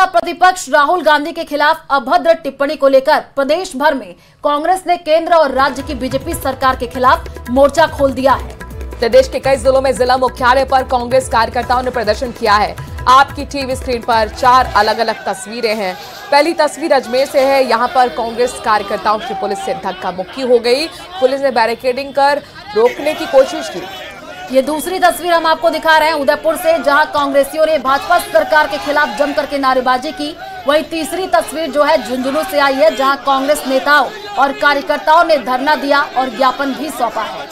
प्रतिपक्ष राहुल गांधी के खिलाफ अभद्र टिप्पणी को लेकर प्रदेश भर में कांग्रेस ने केंद्र और राज्य की बीजेपी सरकार के खिलाफ मोर्चा खोल दिया है। प्रदेश के कई जिलों में जिला मुख्यालय पर कांग्रेस कार्यकर्ताओं ने प्रदर्शन किया है। आपकी टीवी स्क्रीन पर 4 अलग अलग तस्वीरें हैं। पहली तस्वीर अजमेर से है। यहां पर कांग्रेस कार्यकर्ताओं की पुलिस से धक्का मुक्की हो गई। पुलिस ने बैरिकेडिंग कर रोकने की कोशिश की। ये दूसरी तस्वीर हम आपको दिखा रहे हैं उदयपुर से, जहां कांग्रेसियों ने भाजपा सरकार के खिलाफ जमकर के नारेबाजी की। वहीं तीसरी तस्वीर जो है झुंझुनू से आई है, जहां कांग्रेस नेताओं और कार्यकर्ताओं ने धरना दिया और ज्ञापन भी सौंपा है।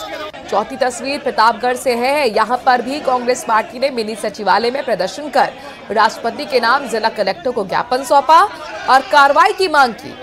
चौथी तस्वीर प्रतापगढ़ से है। यहां पर भी कांग्रेस पार्टी ने मिनी सचिवालय में प्रदर्शन कर राष्ट्रपति के नाम जिला कलेक्टर को ज्ञापन सौंपा और कार्रवाई की मांग की।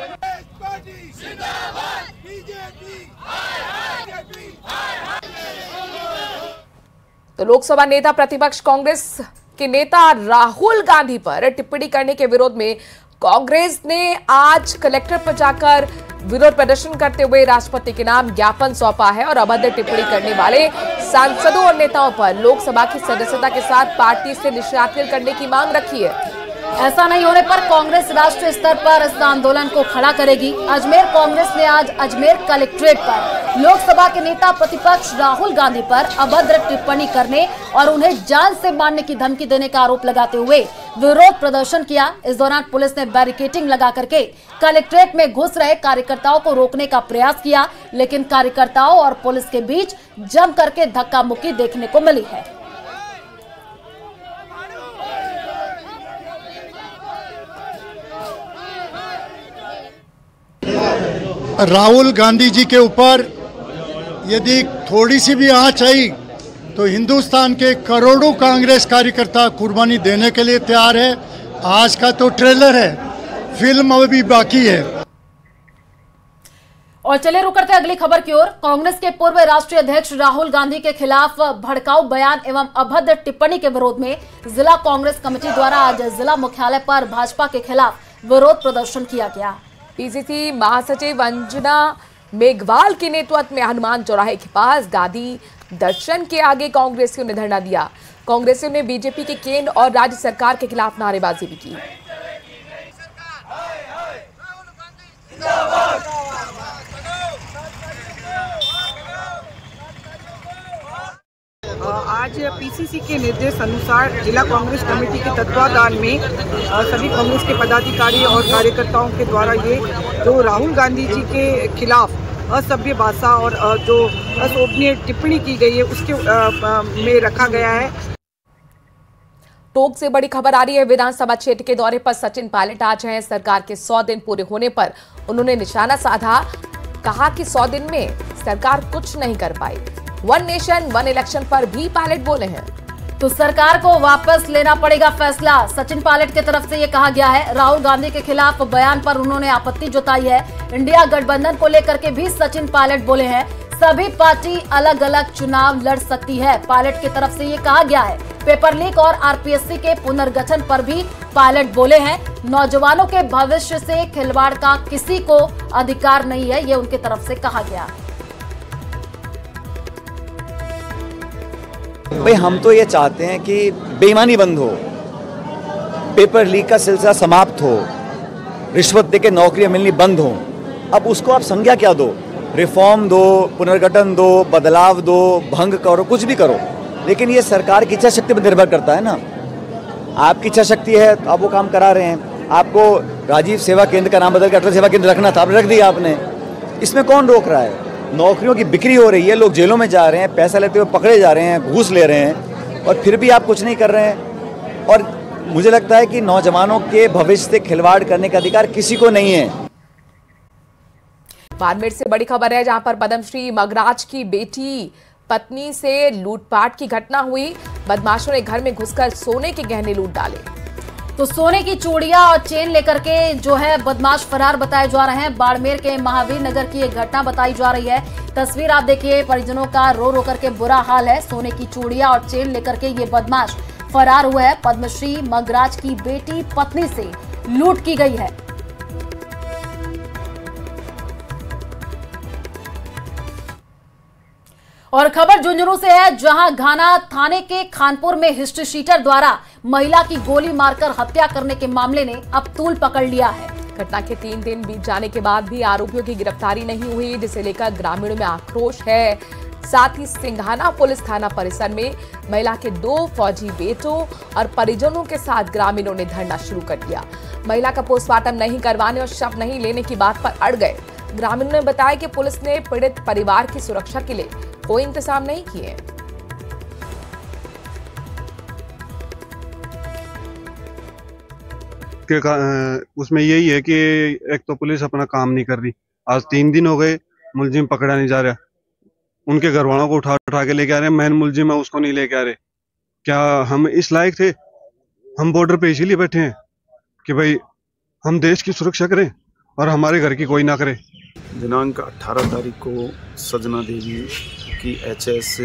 तो लोकसभा नेता प्रतिपक्ष कांग्रेस के नेता राहुल गांधी पर टिप्पणी करने के विरोध में कांग्रेस ने आज कलेक्टर पर जाकर विरोध प्रदर्शन करते हुए राष्ट्रपति के नाम ज्ञापन सौंपा है और अभद्र टिप्पणी करने वाले सांसदों और नेताओं पर लोकसभा की सदस्यता के साथ पार्टी से निष्कासित करने की मांग रखी है। ऐसा नहीं होने पर कांग्रेस राष्ट्रीय स्तर पर इस आंदोलन को खड़ा करेगी। अजमेर कांग्रेस ने आज अजमेर कलेक्ट्रेट पर लोकसभा के नेता प्रतिपक्ष राहुल गांधी पर अभद्र टिप्पणी करने और उन्हें जान से मारने की धमकी देने का आरोप लगाते हुए विरोध प्रदर्शन किया। इस दौरान पुलिस ने बैरिकेडिंग लगा करके कलेक्ट्रेट में घुस रहे कार्यकर्ताओं को रोकने का प्रयास किया, लेकिन कार्यकर्ताओं और पुलिस के बीच जम करके धक्का मुक्की देखने को मिली है। राहुल गांधी जी के ऊपर यदि थोड़ी सी भी आंच आई तो हिंदुस्तान के करोड़ों कांग्रेस कार्यकर्ता कुर्बानी देने के लिए तैयार है। आज का तो ट्रेलर है, फिल्म अभी बाकी है। और चलिए रुक करते अगली खबर की ओर। कांग्रेस के पूर्व राष्ट्रीय अध्यक्ष राहुल गांधी के खिलाफ भड़काऊ बयान एवं अभद्र टिप्पणी के विरोध में जिला कांग्रेस कमेटी द्वारा आज जिला मुख्यालय पर भाजपा के खिलाफ विरोध प्रदर्शन किया गया। पीसीसी महासचिव अंजना मेघवाल के नेतृत्व में हनुमान चौराहे के पास गांधी दर्शन के आगे कांग्रेसियों ने धरना दिया। कांग्रेसियों ने बीजेपी के केंद्र और राज्य सरकार के खिलाफ नारेबाजी भी की। आज पीसीसी के निर्देश अनुसार जिला कांग्रेस कमेटी के तत्वाधान में सभी कांग्रेस के पदाधिकारी और कार्यकर्ताओं के द्वारा ये जो राहुल गांधी जी के खिलाफ असभ्य भाषा और जो अशोभनीय टिप्पणी की गई है उसके में रखा गया है। टोंक से बड़ी खबर आ रही है। विधानसभा क्षेत्र के दौरे पर सचिन पायलट आज हैं। सरकार के 100 दिन पूरे होने पर उन्होंने निशाना साधा। कहा कि 100 दिन में सरकार कुछ नहीं कर पाई। वन नेशन वन इलेक्शन पर भी पायलट बोले हैं। तो सरकार को वापस लेना पड़ेगा फैसला, सचिन पायलट की तरफ से ये कहा गया है। राहुल गांधी के खिलाफ बयान पर उन्होंने आपत्ति जताई है। इंडिया गठबंधन को लेकर के भी सचिन पायलट बोले हैं। सभी पार्टी अलग अलग चुनाव लड़ सकती है, पायलट की तरफ से ये कहा गया है। पेपर लीक और आरपीएससी के पुनर्गठन पर भी पायलट बोले हैं। नौजवानों के भविष्य से खिलवाड़ का किसी को अधिकार नहीं है, ये उनकी तरफ से कहा गया। भाई हम तो ये चाहते हैं कि बेईमानी बंद हो, पेपर लीक का सिलसिला समाप्त हो, रिश्वत देके नौकरियां मिलनी बंद हो। अब उसको आप संज्ञा क्या दो, रिफॉर्म दो, पुनर्गठन दो, बदलाव दो, भंग करो, कुछ भी करो, लेकिन ये सरकार की इच्छा शक्ति पर निर्भर करता है ना। आपकी इच्छा शक्ति है तो आप वो काम करा रहे हैं। आपको राजीव सेवा केंद्र का नाम बदल के अटल सेवा केंद्र रखना था, आपने रख दिया आपने। इसमें कौन रोक रहा है? नौकरियों की बिक्री हो रही है, लोग जेलों में जा रहे हैं, पैसा लेते हुए पकड़े जा रहे हैं, घूस ले रहे हैं, और फिर भी आप कुछ नहीं कर रहे हैं। और मुझे लगता है कि नौजवानों के भविष्य से खिलवाड़ करने का अधिकार किसी को नहीं है। बाड़मेर से बड़ी खबर है, जहां पर पद्मश्री मगराज की बेटी पत्नी से लूटपाट की घटना हुई। बदमाशों ने घर में घुसकर सोने के गहने लूट डाले। तो सोने की चूड़ियां और चेन लेकर के जो है बदमाश फरार बताए जा रहे हैं। बाड़मेर के महावीर नगर की एक घटना बताई जा रही है। तस्वीर आप देखिए, परिजनों का रो रो करके बुरा हाल है। सोने की चूड़ियां और चेन लेकर के ये बदमाश फरार हुए हैं। पद्मश्री मगराज की बेटी पत्नी से लूट की गई है। और खबर झुंझुनू से है, जहां घाना थाने के खानपुर में हिस्ट्री शीटर द्वारा महिला की गोली मारकर हत्या करने के मामले ने अब तूल पकड़ लिया है। घटना के 3 दिन बीत जाने के बाद भी आरोपियों की गिरफ्तारी नहीं हुई, जिसे लेकर ग्रामीणों में आक्रोश है। साथ ही सिंघाना पुलिस थाना परिसर में महिला के 2 फौजी बेटों और परिजनों के साथ ग्रामीणों ने धरना शुरू कर दिया। महिला का पोस्टमार्टम नहीं करवाने और शव नहीं लेने की बात पर अड़ गए। ग्रामीणों ने बताया कि पुलिस ने पीड़ित परिवार की सुरक्षा के लिए कोई इंतजाम नहीं किए। उसमें यही है कि एक तो पुलिस अपना काम नहीं कर रही। आज 3 दिन हो गए, मुलजिम पकड़ा नहीं जा रहा। उनके घर वालों को उठा उठा के लेके आ रहे हैं। मेन मुलजिम है उसको नहीं लेके आ रहे। क्या हम इस लायक थे? हम बॉर्डर पे इसीलिए बैठे हैं कि भाई हम देश की सुरक्षा करें और हमारे घर की कोई ना करे। दिनांक 18 तारीख को सजना देवी की HS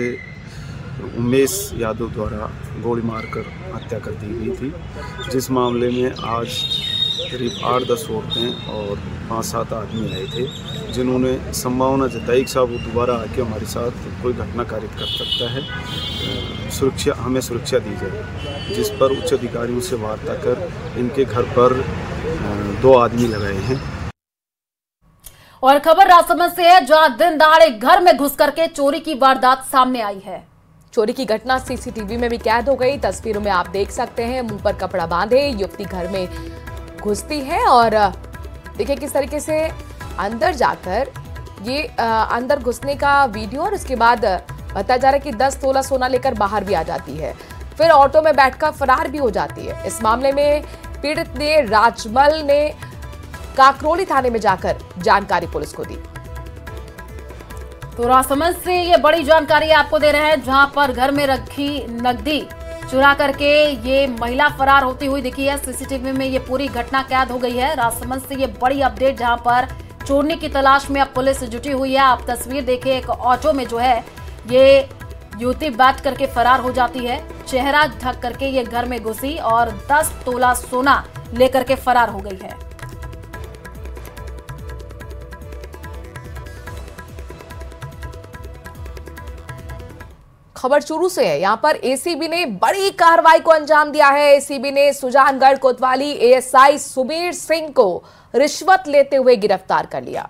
उमेश यादव द्वारा गोली मारकर हत्या कर दी गई थी, जिस मामले में आज करीब 8-10 औरतें और 5-7 आदमी आए थे, जिन्होंने संभावना जताई कि साहब वो दोबारा आके हमारे साथ कोई घटना कारित कर सकता है, हमें सुरक्षा दी जाए। जिस पर उच्च अधिकारियों से वार्ता कर इनके घर पर 2 आदमी लगाए हैं। और खबर राजसमंद से है, जहां दिन दहाड़े घर में घुस करके चोरी की वारदात सामने आई है। चोरी की घटना CCTV में भी कैद हो गई। तस्वीरों में आप देख सकते हैं, मुंह पर कपड़ा बांधे युवती घर में घुसती है और देखिए किस तरीके से अंदर जाकर ये अंदर घुसने का वीडियो, और उसके बाद बताया जा रहा है कि 10 तोला सोना लेकर बाहर भी आ जाती है, फिर ऑटो में बैठकर फरार भी हो जाती है। इस मामले में पीड़ित ने राजमल ने काकरोली थाने में जाकर जानकारी पुलिस को दी। तो राजसमंद से ये बड़ी जानकारी आपको दे रहे हैं, जहां पर घर में रखी नकदी चुरा करके ये महिला फरार होती हुई दिखी है। CCTV में ये पूरी घटना कैद हो गई है। राजसमंद से ये बड़ी अपडेट, जहां पर चोरने की तलाश में अब पुलिस जुटी हुई है। आप तस्वीर देखिए, एक ऑटो में जो है ये युवती बैठ करके फरार हो जाती है। चेहरा ढक करके ये घर में घुसी और 10 तोला सोना लेकर के फरार हो गई है। खबर चूरू से है। यहां पर ACB ने बड़ी कार्रवाई को अंजाम दिया है। ACB ने सुजानगढ़ कोतवाली ASI सुबीर सिंह को रिश्वत लेते हुए गिरफ्तार कर लिया।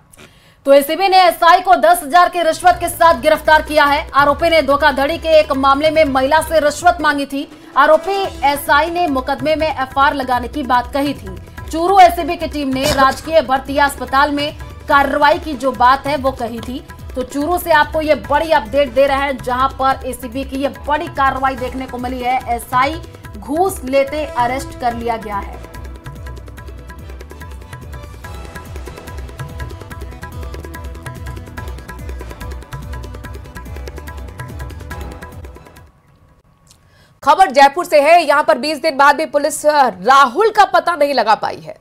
तो ACB ने SI को 10,000 की रिश्वत के साथ गिरफ्तार किया है। आरोपी ने धोखाधड़ी के एक मामले में महिला से रिश्वत मांगी थी। आरोपी SI ने मुकदमे में FR लगाने की बात कही थी। चूरू ACB की टीम ने राजकीय भर्तिया अस्पताल में कार्रवाई की जो बात है वो कही थी। तो चूरू से आपको ये बड़ी अपडेट दे रहे हैं, जहां पर ACB की ये बड़ी कार्रवाई देखने को मिली है। SI घूस लेते अरेस्ट कर लिया गया है। खबर जयपुर से है। यहां पर 20 दिन बाद भी पुलिस राहुल का पता नहीं लगा पाई है।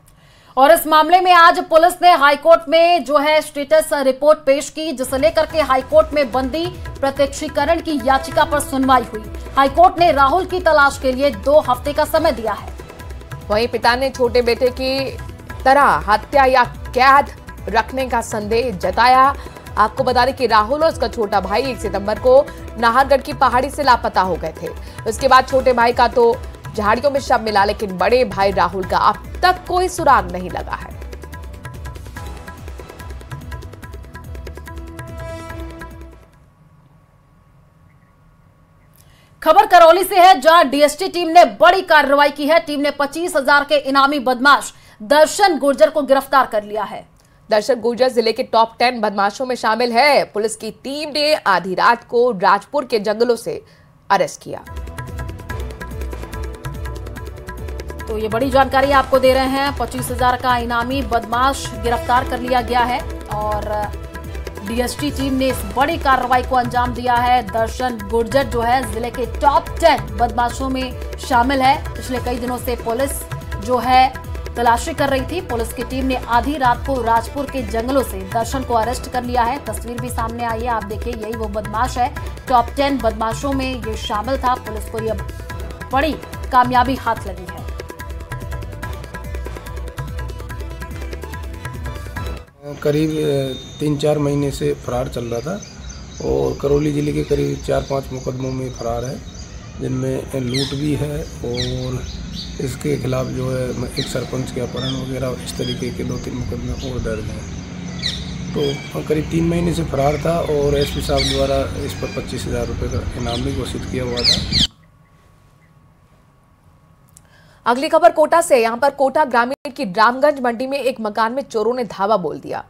और इस मामले में आज पुलिस ने हाईकोर्ट में जो है स्टेटस रिपोर्ट पेश की, जिसे लेकर के हाईकोर्ट में बंदी प्रत्यक्षीकरण की याचिका पर सुनवाई हुई। हाईकोर्ट ने राहुल की तलाश के लिए 2 हफ्ते का समय दिया है। वहीं पिता ने छोटे बेटे की तरह हत्या या कैद रखने का संदेह जताया। आपको बता दें कि राहुल और उसका छोटा भाई 1 सितंबर को नाहरगढ़ की पहाड़ी से लापता हो गए थे। उसके बाद छोटे भाई का तो झाड़ियों में शव मिला, लेकिन बड़े भाई राहुल का अब तक कोई सुराग नहीं लगा है। खबर करौली से है, जहां DST टीम ने बड़ी कार्रवाई की है। टीम ने 25,000 के इनामी बदमाश दर्शन गुर्जर को गिरफ्तार कर लिया है। दर्शन गुर्जर जिले के टॉप 10 बदमाशों में शामिल है। पुलिस की टीम ने आधी रात को राजपुर के जंगलों से अरेस्ट किया। तो ये बड़ी जानकारी आपको दे रहे हैं। 25,000 का इनामी बदमाश गिरफ्तार कर लिया गया है और DST टीम ने इस बड़ी कार्रवाई को अंजाम दिया है। दर्शन गुर्जर जो है जिले के टॉप 10 बदमाशों में शामिल है। पिछले कई दिनों से पुलिस जो है तलाशी कर रही थी। पुलिस की टीम ने आधी रात को राजपुर के जंगलों से दर्शन को अरेस्ट कर लिया है। तस्वीर भी सामने आई है, आप देखिए, यही वो बदमाश है। टॉप 10 बदमाशों में ये शामिल था। पुलिस को यह बड़ी कामयाबी हाथ लगी है। करीब 3-4 महीने से फरार चल रहा था और करौली जिले के करीब 4-5 मुकदमों में फरार है जिनमें लूट भी है और इसके खिलाफ जो है एक सरपंच के अपहरण वगैरह इस तरीके के 2-3 मुकदमे और दर्ज हैं। तो करीब 3 महीने से फरार था और एसपी साहब द्वारा इस पर 25,000 रुपये का इनाम भी घोषित किया हुआ था। अगली खबर कोटा से। यहां पर कोटा ग्रामीण की रामगंज मंडी में एक मकान में चोरों ने धावा बोल दिया।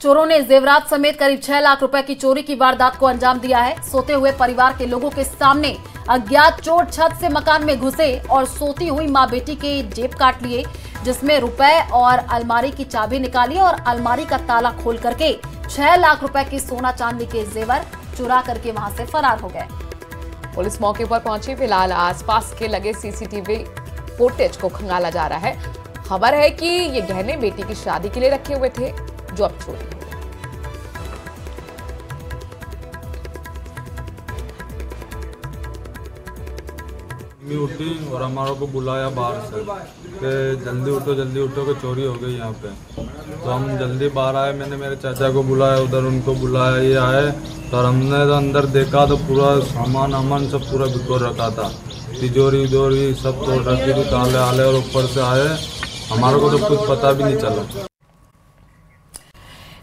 चोरों ने जेवरात समेत करीब 6 लाख रुपए की चोरी की वारदात को अंजाम दिया है। सोते हुए परिवार के लोगों के सामने अज्ञात चोर छत से मकान में घुसे और सोती हुई मां बेटी के जेब काट लिए, जिसमें रुपए और अलमारी की चाबी निकाली और अलमारी का ताला खोल करके 6 लाख रुपए की सोना चांदी के जेवर चुरा करके वहां से फरार हो गए। पुलिस मौके पर पहुंची। फिलहाल आसपास के लगे सीसीटीवी फुटेज को खंगाला जा रहा है। खबर है कि ये गहने बेटी की शादी के लिए रखे हुए थे, जो अब चोरी हुए। उठी और हमारे को बुलाया बाहर से कि जल्दी उठो कि चोरी हो गई यहाँ पे। तो हम जल्दी बाहर आए। मैंने मेरे चाचा को बुलाया, उधर उनको बुलाया, ये आए तो हमने तो अंदर देखा तो पूरा सामान सब पूरा बिखर रखा था। तिजोरी सब तोड़ रखी थी, ताले आले, और ऊपर से आए हमारे को तो कुछ पता भी नहीं चला।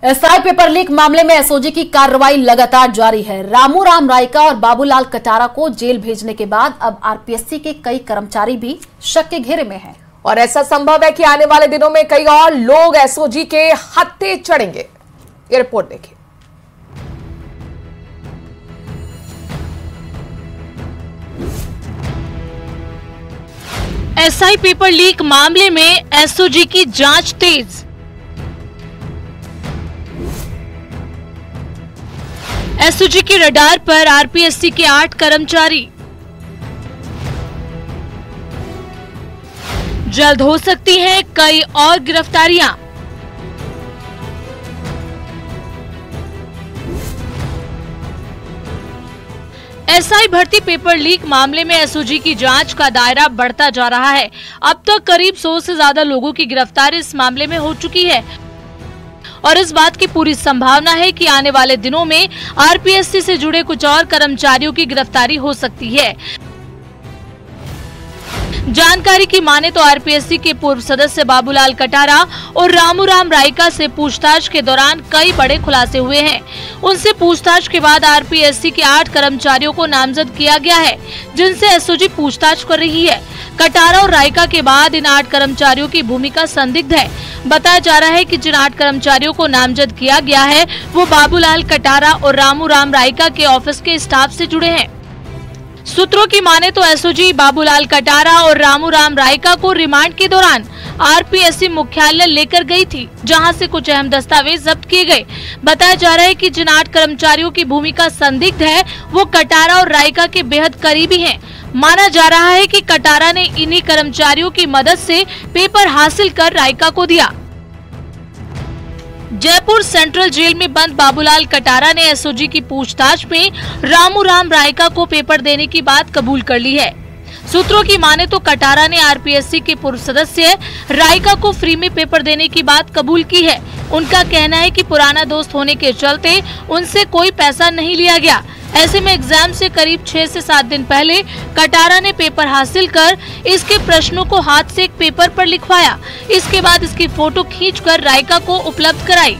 एसआई पेपर लीक मामले में एसओजी की कार्रवाई लगातार जारी है। रामूराम रायका और बाबूलाल कटारा को जेल भेजने के बाद अब आरपीएससी के कई कर्मचारी भी शक के घेरे में हैं। और ऐसा संभव है कि आने वाले दिनों में कई और लोग एसओजी के हत्थे चढ़ेंगे। ये रिपोर्ट देखिए। एसआई पेपर लीक मामले में एसओजी की जांच तेज। एसओजी के रडार पर आरपीएससी के 8 कर्मचारी। जल्द हो सकती हैं कई और गिरफ्तारियां। एसआई भर्ती पेपर लीक मामले में एसओजी की जांच का दायरा बढ़ता जा रहा है। अब तक करीब 100 से ज्यादा लोगों की गिरफ्तारी इस मामले में हो चुकी है और इस बात की पूरी संभावना है कि आने वाले दिनों में आरपीएससी से जुड़े कुछ और कर्मचारियों की गिरफ्तारी हो सकती है। जानकारी की माने तो आरपीएससी के पूर्व सदस्य बाबूलाल कटारा और रामूराम रायका से पूछताछ के दौरान कई बड़े खुलासे हुए हैं। उनसे पूछताछ के बाद आरपीएससी के 8 कर्मचारियों को नामजद किया गया है, जिनसे एसओजी पूछताछ कर रही है। कटारा और रायका के बाद इन 8 कर्मचारियों की भूमिका संदिग्ध है। बताया जा रहा है कि जिन 8 कर्मचारियों को नामजद किया गया है वो बाबूलाल कटारा और रामूराम रायका के ऑफिस के स्टाफ से जुड़े हैं। सूत्रों की माने तो एसओजी बाबूलाल कटारा और रामूराम रायका को रिमांड के दौरान आरपीएससी मुख्यालय लेकर गई थी, जहां से कुछ अहम दस्तावेज जब्त किए गए। बताया जा रहा है कि जिन 8 कर्मचारियों की भूमिका संदिग्ध है वो कटारा और रायका के बेहद करीबी हैं। माना जा रहा है कि कटारा ने इन्हीं कर्मचारियों की मदद से पेपर हासिल कर रायका को दिया। जयपुर सेंट्रल जेल में बंद बाबूलाल कटारा ने एसओजी की पूछताछ में रामूराम रायका को पेपर देने की बात कबूल कर ली है। सूत्रों की माने तो कटारा ने आरपीएससी के पूर्व सदस्य रायका को फ्री में पेपर देने की बात कबूल की है। उनका कहना है कि पुराना दोस्त होने के चलते उनसे कोई पैसा नहीं लिया गया। ऐसे में एग्जाम से करीब 6 से 7 दिन पहले कटारा ने पेपर हासिल कर इसके प्रश्नों को हाथ से एक पेपर पर लिखवाया। इसके बाद इसकी फोटो खींचकर रायका को उपलब्ध कराई।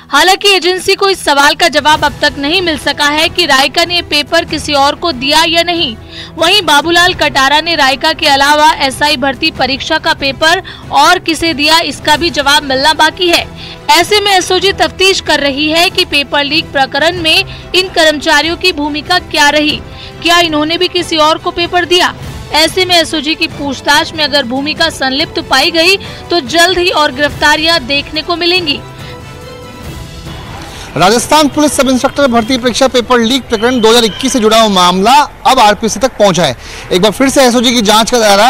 हालांकि एजेंसी को इस सवाल का जवाब अब तक नहीं मिल सका है कि रायका ने पेपर किसी और को दिया या नहीं। वहीं बाबूलाल कटारा ने रायका के अलावा एसआई भर्ती परीक्षा का पेपर और किसे दिया, इसका भी जवाब मिलना बाकी है। ऐसे में एसओजी तफ्तीश कर रही है कि पेपर लीक प्रकरण में इन कर्मचारियों की भूमिका क्या रही, क्या इन्होंने भी किसी और को पेपर दिया। ऐसे में एसओजी की पूछताछ में अगर भूमिका संलिप्त पाई गई तो जल्द ही और गिरफ्तारियां देखने को मिलेंगी। राजस्थान पुलिस सब इंस्पेक्टर भर्ती परीक्षा पेपर लीक प्रकरण 2021 से जुड़ा हुआ मामला अब आरपीएससी तक पहुंचा है। एक बार फिर से एसओजी की जांच का दायरा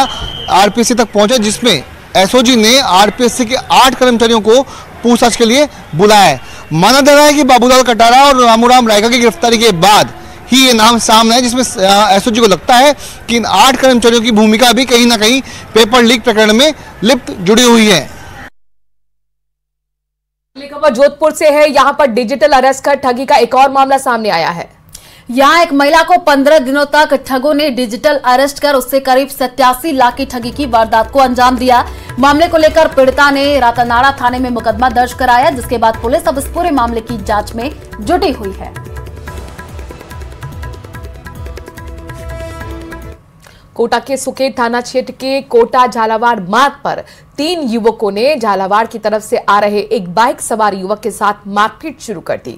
आरपीएससी तक पहुंचा, जिसमें एसओजी ने आरपीएससी के 8 कर्मचारियों को पूछताछ के लिए बुलाया है। माना जा रहा है कि बाबूलाल कटारा और रामूराम रायका की गिरफ्तारी के बाद ही ये नाम सामने है, जिसमें एसओजी को लगता है कि इन 8 कर्मचारियों की भूमिका भी कहीं ना कहीं पेपर लीक प्रकरण में लिप्त जुड़ी हुई है। खबर जोधपुर से है। यहां पर डिजिटल अरेस्ट कर ठगी का एक और मामला सामने आया है। यहाँ एक महिला को 15 दिनों तक ठगों ने डिजिटल अरेस्ट कर उससे करीब 87 लाख की ठगी की वारदात को अंजाम दिया। मामले को लेकर पीड़िता ने रातानाड़ा थाने में मुकदमा दर्ज कराया, जिसके बाद पुलिस अब इस पूरे मामले की जांच में जुटी हुई है। कोटा के सुकेत थाना क्षेत्र के कोटा झालावाड़ मार्ग पर 3 युवकों ने झालावाड़ की तरफ से आ रहे एक बाइक सवार युवक के साथ मारपीट शुरू कर दी।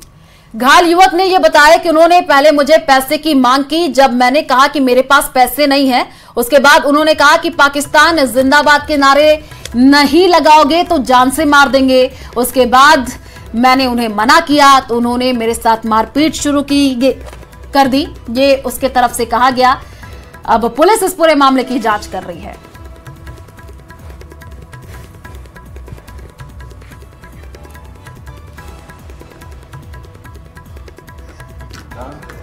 घायल युवक ने यह बताया कि उन्होंने पहले मुझे पैसे की मांग की। जब मैंने कहा कि मेरे पास पैसे नहीं है, उसके बाद उन्होंने कहा कि पाकिस्तान जिंदाबाद के नारे नहीं लगाओगे तो जान से मार देंगे। उसके बाद मैंने उन्हें मना किया तो उन्होंने मेरे साथ मारपीट शुरू कर दी। ये उसके तरफ से कहा गया। अब पुलिस इस पूरे मामले की जांच कर रही है।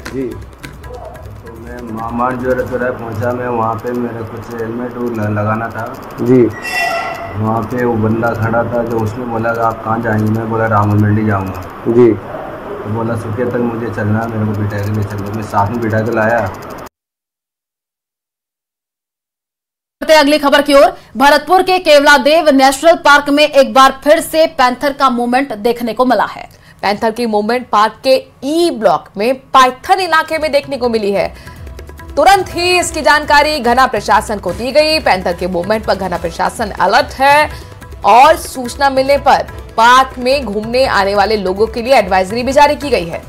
जी, तो मैं महामार चौराहे पहुंचा। मैं वहाँ पे मेरे कुछ हेलमेट लगाना था जी। वहाँ पे वो बंदा खड़ा था, जो उसने बोला कि आप कहाँ जाएंगे। मैं बोला रामू मंडी जाऊँगा जी। तो बोला सुके तक मुझे चलना, मेरे को बिठा के ले चलो। मैं साथ में बिठा के लाया। अगली खबर की ओर, भरतपुर के केवलादेव नेशनल पार्क में एक बार फिर से पैंथर का मूवमेंट देखने को मिला है। पैंथर की मूवमेंट पार्क के ई ब्लॉक में पाइथन इलाके में देखने को मिली है। तुरंत ही इसकी जानकारी घना प्रशासन को दी गई। पैंथर के मूवमेंट पर घना प्रशासन अलर्ट है और सूचना मिलने पर पार्क में घूमने आने वाले लोगों के लिए एडवाइजरी भी जारी की गई है।